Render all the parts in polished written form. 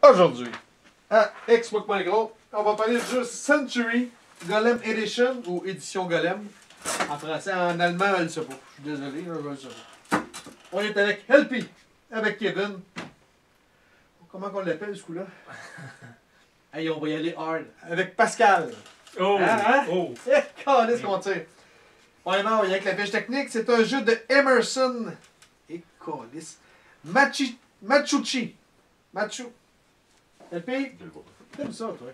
Aujourd'hui, à Xbox.gros, on va parler du jeu Century Golem Edition ou Édition Golem. En français, en allemand, je ne sais pas. Je suis désolé, là, je ne sais pas. On est avec LP, avec Kevin. Comment on l'appelle ce coup-là? Hey, on va y aller hard. Avec Pascal. Oh! Hein? Oh! Qu'est-ce qu'on tire? Premièrement, on va y aller avec la fiche technique. C'est un jeu de Emerson. Et câlisse. Machuchi. Machu. LP? T'aimes ça, toi?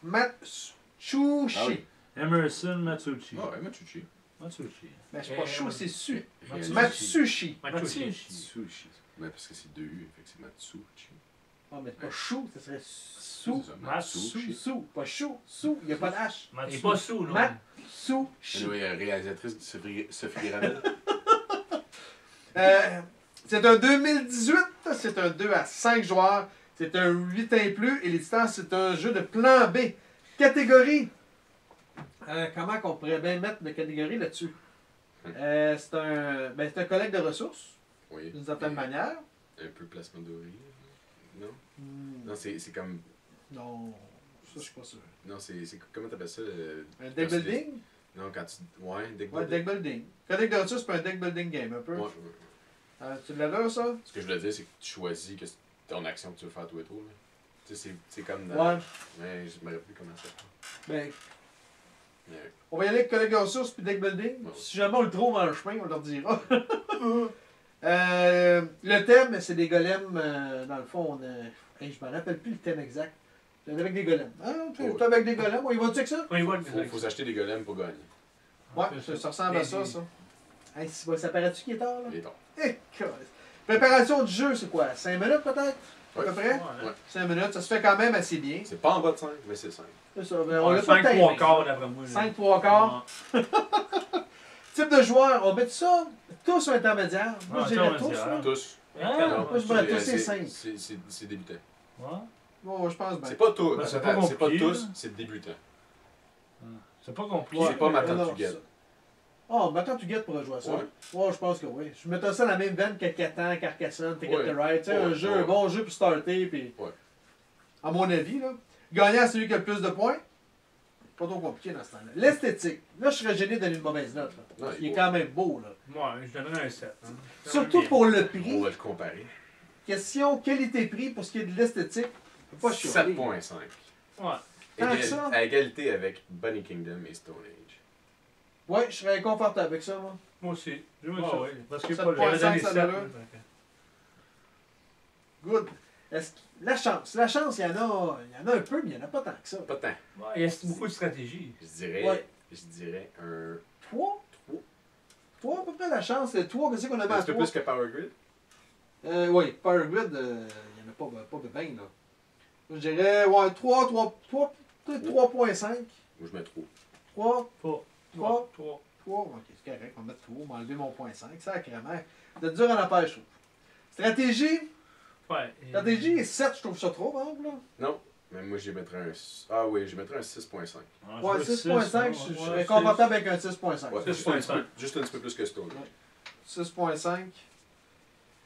Machuchi. Ah oui. Emerson Matsushi. Ah ouais, Machuchi. Matsuchi. Mais c'est pas chou, c'est su. Matsushi. Matsushi. Matsushi. Sushi. Ouais, parce que c'est deux U, fait que c'est Matsuchi. Ah, mais c'est pas chou, ça serait sou. C'est ça, Matsushi. Sou. Pas chou. Sou. Il n'y a pas d'H. Il est pas sous, non? Matsushi. Anyway, réalisatrice Sophie Gravel. C'est un 2018. C'est un 2 à 5 joueurs. C'est un 8 ans et plus. Et l'éditeur, c'est un jeu de plan B. Catégorie. Comment qu'on pourrait bien mettre de catégorie là-dessus? C'est un collègue de ressources, Oui. d'une certaine manière. Un peu placement doré. Non? Non, c'est comme. Non, ça, je suis pas sûr. Non, c'est. Comment t'appelles ça? Un deck building? Non, quand tu. Ouais, deck Ouais, building. deck building. Collègue de ressources, c'est un deck building game, un peu. Ouais. Tu l'as là, ça? Ce que je voulais dire, c'est que tu choisis que ton action que tu veux faire tout et tout. Là. Tu sais, c'est comme dans. Ouais. Mais je me rappelle plus comment ça s'appelle. Ben, Mais, on va y aller avec collègue de ressources puis deck building. Ouais. Si jamais on le trouve en chemin, on leur dira. Le thème, c'est des golems. Dans le fond, hey, je me rappelle plus le thème exact. C'est avec des golems. Ah, tu Ouais. es avec des golems. On y va-tu avec ça? On y va. faut s'acheter des golems pour gagner. Ouais, ça ressemble à ça, ça. Hey, ça paraît-tu qu'il est tard, là? Et donc. Eh, câlisse. Préparation du jeu, c'est quoi? 5 minutes peut-être? À Ouais. peu près? Ouais. 5 minutes, ça se fait quand même assez bien. C'est pas en bas de 5, mais c'est 5. C'est ça. Ben, on l'a pas 5 timé. 3 quarts d'après moi. 5 3 quarts. Type de joueur, on met ça tous ou intermédiaire? Moi, Ah, je dirais tous. intermédiaire. Là. Tous. Ah, moi, je dirais tous, c'est 5. C'est débutant. Ouais. Bon, je pense bien. C'est pas tous. Ben, c'est Attends, pas c'est pas compliqué, tous, là. c'est débutant. C'est pas compliqué. C'est pas ma non, tante tu guettes. Oh, maintenant tu guettes pour jouer à ça. Ouais. Ouais, je pense que oui. Je mettrais ça dans la même veine que Catan, Carcassonne, Ticket Ouais. to Ride. Tu sais, Ouais, un jeu, ouais. un bon jeu pour starter. Puis, Ouais. à mon avis, là. Gagnant, c'est celui qui a le plus de points. Pas trop compliqué dans ce temps-là. L'esthétique. Là, je serais gêné de donner une mauvaise note. Là. Non, Il est il est quand même beau. Là. Ouais, je donnerais un 7. Hein. Surtout pour le On prix. va le comparer. Question qualité-prix pour ce qui est de l'esthétique. Faut pas chialer. 7.5. Ouais. Tant que ça. À égalité avec Bunny Kingdom et Stone Age. Ouais, je serais confortable avec ça, moi. Moi aussi. Je Ouais, ça. ouais. Parce que 7.5, pas le ça 7. a l'allure. Good. La chance, il y en a un peu, mais il n'y en a pas tant que ça. Pas tant. Ouais, il y a beaucoup de stratégie. Ouais. Je dirais un 3? 3 à peu près la chance. Le 3, qu'est-ce qu'on avait un à petit peu 3? plus que Power Grid. Oui, Power Grid, il n'y en a pas de 20 là. Je dirais, ouais, 3.5. Ou je mets trop. 3, 3. 3, 3. 3. Ok, c'est correct, on va mettre 3, on va enlever mon point 5. Sacrément. Vous êtes dur à la pêche, je trouve. Stratégie. Ouais. Stratégie, 7, je trouve ça trop, par exemple, là. Non. Mais moi, je mettrais un. Ah oui, je mettrais un 6.5. Ouais, 6.5, je serais confortable avec un 6.5. Ouais, juste un petit peu plus que Stone Age. 6.5.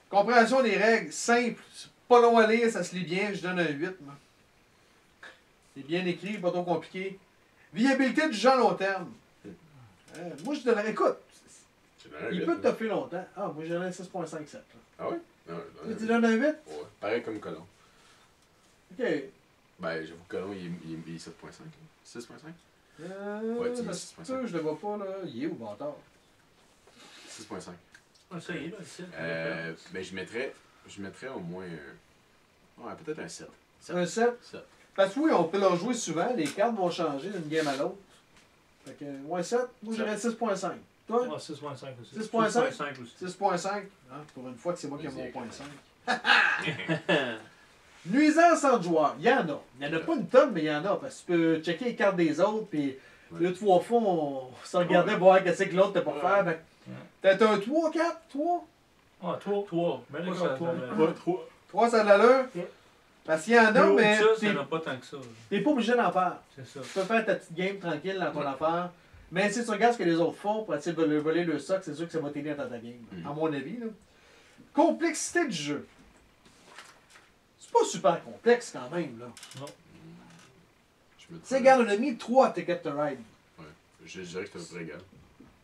Compréhension des règles, simple. C'est pas long à lire, ça se lit bien. Je donne un 8. Moi. C'est bien écrit, pas trop compliqué. Viabilité du jeu à long terme. Moi, je donnerais. Écoute, Je donnerais un il 8, peut moi. te toffer longtemps. Ah, moi, je donnerais 6.57. Ah oui? Non, je Tu donnerais un donnes un 8? 8. Ouais, pareil comme Colomb. Ok. Ben, j'avoue que Colomb, il est 7.5. 6.5? Ouais, tu mets Ça se peut, je le vois pas, là. Il est où, bâtard? 6.5. Ah, ça y est, là, le 7. Ben, je mettrais au moins ouais, peut-être un 7. Un 7? 7. Parce que oui, on peut leur jouer souvent. Les cartes vont changer d'une game à l'autre. Fait que, ouais, 7. Moi, je dirais 6.5. Toi? Ouais, 6.5 aussi. 6.5? 6.5 aussi. 6.5. Hein, pour une fois que c'est moi qui ai mon Vas-y, point 5. Nuisance en joueur. Il y en a. Il n'y en a pas une tonne, mais il y en a. Parce que tu peux checker les cartes des autres, puis Ouais. 2-3 fois, on se regardait voir qu'est-ce que l'autre t'a pour faire. Fait que peut-être un 3, 4, 3. Ah, 3. Mais là, ça, 3. 3, ça a de l'allure. Ouais. Parce qu'il y en a, mais ça, t'es ça n'a pas tant que ça. t'es pas obligé d'en faire. C'est ça. Tu peux faire ta petite game tranquille dans ton Ouais. affaire. Mais si tu regardes ce que les autres font pour essayer de voler le stock, c'est sûr que ça va t'aider dans ta game. À mon avis. Là. Complexité du jeu. pas super complexe quand même, là. Je me Tu sais, regarde, on a mis 3 Ticket to Ride. Je dirais que c'est un peu égal.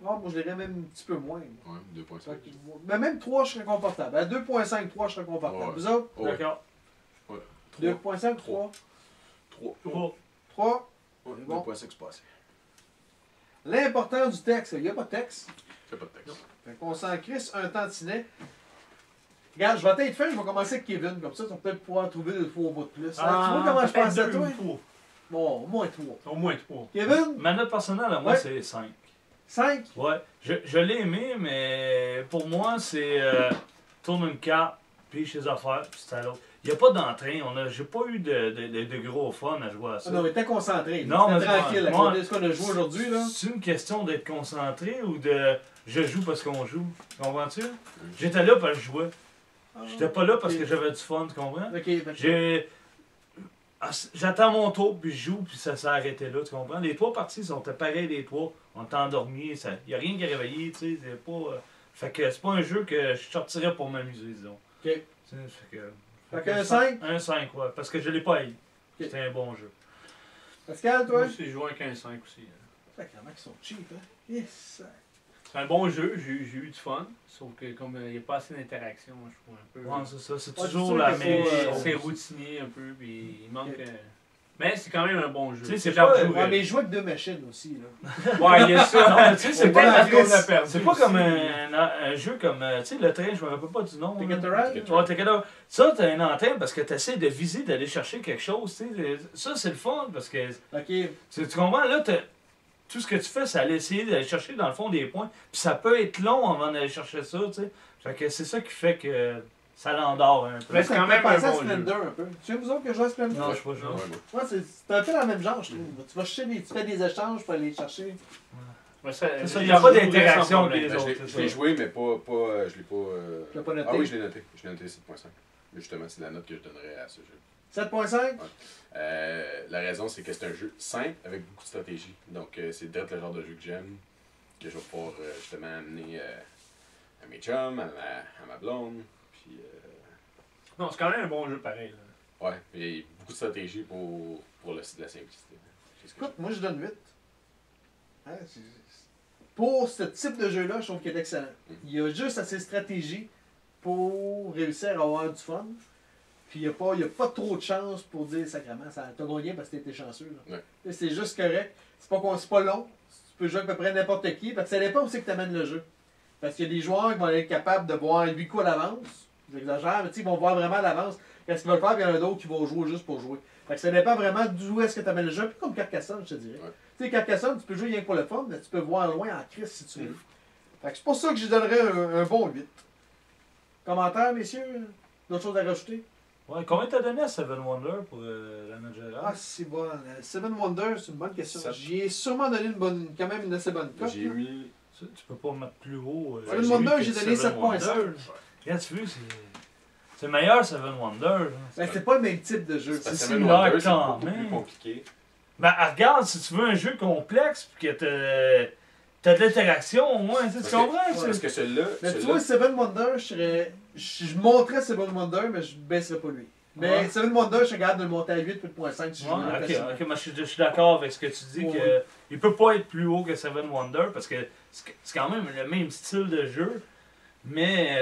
Non, moi, je dirais même un petit peu moins. Ouais, 2.5. Fait que- Mais même 3, je serais confortable. À 2.5, 3, je serais confortable. Ouais. Vous autres? Oh, ouais. D'accord. 2.5, 3. 3. 3. 3. Ouais, C'est bon. 2.5, c'est pas assez. L'importance du texte. Il n'y a pas de texte. Fais pas de texte. Fait qu'on s'en crisse un tantinet. Regarde, je vais peut-être faire, je vais commencer avec Kevin. Comme ça, tu vas peut-être pouvoir trouver 2 fois au bout de plus. Tu vois comment je pense à toi? Bon, au moins 3. Au moins 3. Kevin? Ma note personnelle, à moi, Ouais. c'est 5. 5. Ouais, je l'ai aimé, mais pour moi, c'est tourne une carte, puis chez affaires, puis c'est à l'autre. Il n'y a pas d'entrain. J'ai pas eu de gros fun à jouer à ça. Ah non, mais t'es concentré. Non, C'était mais tranquille. moi- Avec ce qu'on a joué aujourd'hui, là. C'est une question d'être concentré ou de je joue parce qu'on joue. Comprends-tu? J'étais là parce que je jouais. J'étais pas là parce que j'avais du fun, tu comprends? Ok, fait que- J'ai. J'attends mon tour, puis je joue, puis ça s'est arrêté là, tu comprends? Les 3 parties sont pareilles, les 3. On t'a endormi, il n'y a rien qui est réveillé, tu sais, c'est pas... Fait que c'est pas un jeu que je sortirais pour m'amuser, disons. Ok. Tu sais, Fait qu'un 5? Un 5, ouais, parce que je l'ai pas haï. Ok. C'était un bon jeu. Pascal, toi? Moi aussi, j'ai joué avec un 5 aussi. Sacrément qu'ils sont cheap, hein? Yes. C'est un bon jeu, j'ai eu du fun, sauf que comme il n'y a pas assez d'interaction, je trouve un peu. Ouais, c'est ça, c'est Ouais, toujours c'est la sûr que même faut, chose. C'est routinier un peu, puis il manque. Ok. Mais c'est quand même un bon jeu. Tu sais, c'est J'en pas- jouerais. Ouais, mais il joue avec 2 machines aussi, là. Ouais, il y a ça. Non, mais tu sais, c'est C'est pas, pas la parce qu'on a crise. perdu. c'est pas comme aussi. un jeu comme, tu sais, le train, je me rappelle pas du nom. Ticket là. to Ride? Ticket Ouais, Ticket to Ride. Ça, t'as une antenne parce que t'essaies de viser, d'aller chercher quelque chose, tu sais. Ça, c'est le fun parce que, Ok. tu comprends, là, tout ce que tu fais, c'est aller essayer d'aller chercher dans le fond des points. Puis ça peut être long avant d'aller chercher ça, tu sais. Fait que c'est ça qui fait que ça l'endort un peu. Mais c'est quand même un bon Splendor un peu. Tu sais, vous autres que je joue à Splendor? Non, je sais pas jouer. Ouais, moi. Ouais, c'est un peu dans le même genre, je trouve. Tu vas chercher tu fais des échanges pour aller les chercher. Mais ça, C'est ça, il j'en y a pas jouerais d'interaction sans avec problème. les Ben, autres, je c'est l'ai ça. joué, mais pas je l'ai pas. Tu l'as pas noté? Ah oui, je l'ai noté. Je l'ai noté 7.5. Mais justement, c'est la note que je donnerais à ce jeu. 7.5? La raison, c'est que c'est un jeu simple avec beaucoup de stratégie. Donc, c'est direct le genre de jeu que j'aime. Que je vais pouvoir justement amener à mes chums, à ma blonde. Puis, Non, c'est quand même un bon jeu pareil. Là. ouais, il y a beaucoup de stratégie pour la simplicité. C'est ce que Écoute, moi je donne 8. Hein, pour ce type de jeu-là, je trouve qu'il est excellent. Il y a juste assez de stratégie pour réussir à avoir du fun. Puis il n'y a pas trop de chance pour dire sacrément, t'as gagné parce que t'étais chanceux. Là. Ouais. C'est juste correct. C'est pas long. Tu peux jouer à peu près n'importe qui. Parce que ça dépend aussi que tu amènes le jeu. Parce qu'il y a des joueurs qui vont être capables de voir 8 coups à l'avance. J'exagère, mais ils vont voir vraiment à l'avance qu'est-ce qu'ils veulent faire, puis il y en a d'autres qui vont jouer juste pour jouer. Fait que ça dépend vraiment d'où est-ce que tu amènes le jeu. Puis comme Carcassonne, je te dirais. Ouais. Tu sais, Carcassonne, tu peux jouer rien que pour le fun, mais tu peux voir loin en crise si tu veux. Fait que c'est pour ça que je donnerais un bon 8. Commentaires, messieurs? D'autres choses à rajouter? Ouais, combien t'as donné à Seven Wonders pour la note Ah, générale? c'est bon. Seven Wonders, c'est une bonne question. Sept. J'y ai sûrement donné quand même une assez bonne Là, cote. j'ai là. mis. Tu peux pas mettre plus haut. Seven j'ai Wonders, mis j'ai que donné Seven 7.5. Wonders. Regarde, tu veux, c'est le meilleur Seven Wonders. Ben, c'est pas le même type de jeu. C'est parce que c'est Seven similaire Wonders, c'est quand beaucoup plus même. compliqué. Ben, regarde, si tu veux un jeu complexe, puis que t'as de l'interaction au moins, tu sais, tu comprends? Parce que celui-là. Mais tu celui-là- vois, Seven Wonders, je monterais Seven Wonders, mais je baisserais pas lui. Mais Ouais. Seven Wonders, je suis capable de le monter à 8,5 si je veux. Ouais, facilement. ok, moi je suis d'accord avec ce que tu dis, Ouais, que il peut pas être plus haut que Seven Wonders, parce que c'est quand même le même style de jeu, mais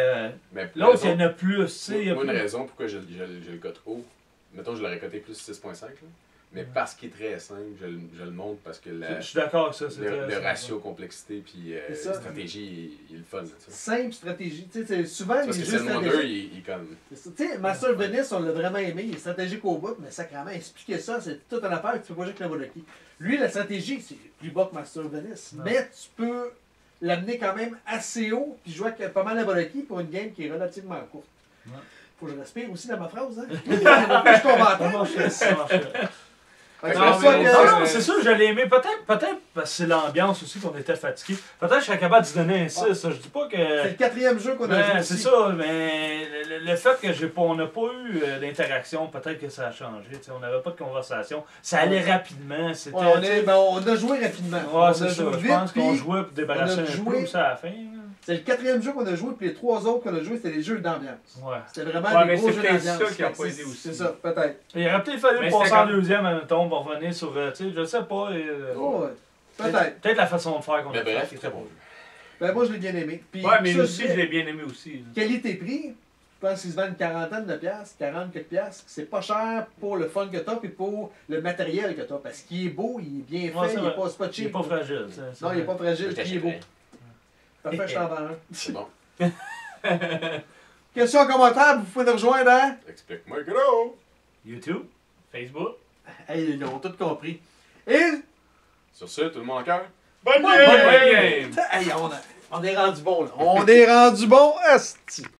Mais l'autre, il y raison- en a plus, tu sais. il y a Moi, une plus- raison pourquoi je le cote haut, mettons, je l'aurais coté plus 6.5, là. Mais parce qu'il est très simple, je le monte parce que Je suis d'accord avec ça, c'est le très- ratio complexité puis C'est ça. stratégie, il est le fun. Ça. Simple stratégie. Tu sais, c'est souvent, Parce les que jeux Seven Wonders, stratégiques. il est comme. C'est ça. Tu sais, Master of Venice, on l'a vraiment aimé. Il est stratégique au bout, mais sacrément, expliquer ça, c'est toute une affaire que tu peux pas jouer avec n'importe qui. Lui, la stratégie, c'est plus bas que Master of Venice. Non. Mais tu peux l'amener quand même assez haut, puis jouer avec pas mal n'importe qui pour une game qui est relativement courte. Ouais. Faut que je respire aussi dans ma phrase, hein? Je tombe en Ça marche, ça marche. Fait que Non, c'est pour ça mais- que- Non, non, c'est sûr, je l'ai aimé. Peut-être parce que c'est l'ambiance aussi qu'on était fatigué. Peut-être que je serais capable de donner un 6. Je dis pas c'est que. le 4e jeu qu'on a joué. Ouais, c'est aussi. ça, mais le fait que on n'a pas eu d'interaction, peut-être que ça a changé. Tu sais, on n'avait pas de conversation. Ça allait rapidement. C'était. Ouais, on a joué rapidement. Ouais, on a c'est ça. joué Je vite, pense qu'on puis jouait pour débarrasser on a un joué- peu ça à la fin. là. tu C'est le 4e jeu qu'on a joué, puis les 3 autres qu'on a joués, c'était des jeux d'ambiance. Ouais. C'était vraiment Ouais, des mais gros c'est jeux peut-être d'ambiance. ça qui a Fait que pas c'est- aidé aussi. C'est ça, peut-être. Il aurait peut-être fallu Mais passer c'était en comme- deuxième, mettons, on va revenir sur, tu sais, je sais pas. Oh, ouais. Peut-être. Peut-être la façon de faire qu'on Mais a bref, fait. très bon jeu. Ben, moi, je l'ai bien aimé. Puis, Ouais, mais ça, aussi, dirais, je l'ai bien aimé aussi. qualité-prix, je pense qu'ils se vendent une quarantaine de piastres, 40 quelques piastres. C'est pas cher pour le fun que t'as et pour le matériel que t'as. Parce qu'il est beau, il est bien fait, Ouais, c'est il vrai. est pas, c'est pas Il est cheap. pas fragile. Non, il est pas fragile, Je puis il est beau. t'achèterais. Parfait, je t'en vends un. C'est bon. Question en commentaire, vous pouvez nous rejoindre, hein? Explique-moi gros. YouTube. Facebook. Hey, ils ont tout compris. Et. Sur ce, tout le monde en cœur? Bonne game! game! Hey, on est rendu bon, là. On est rendu bon, asti.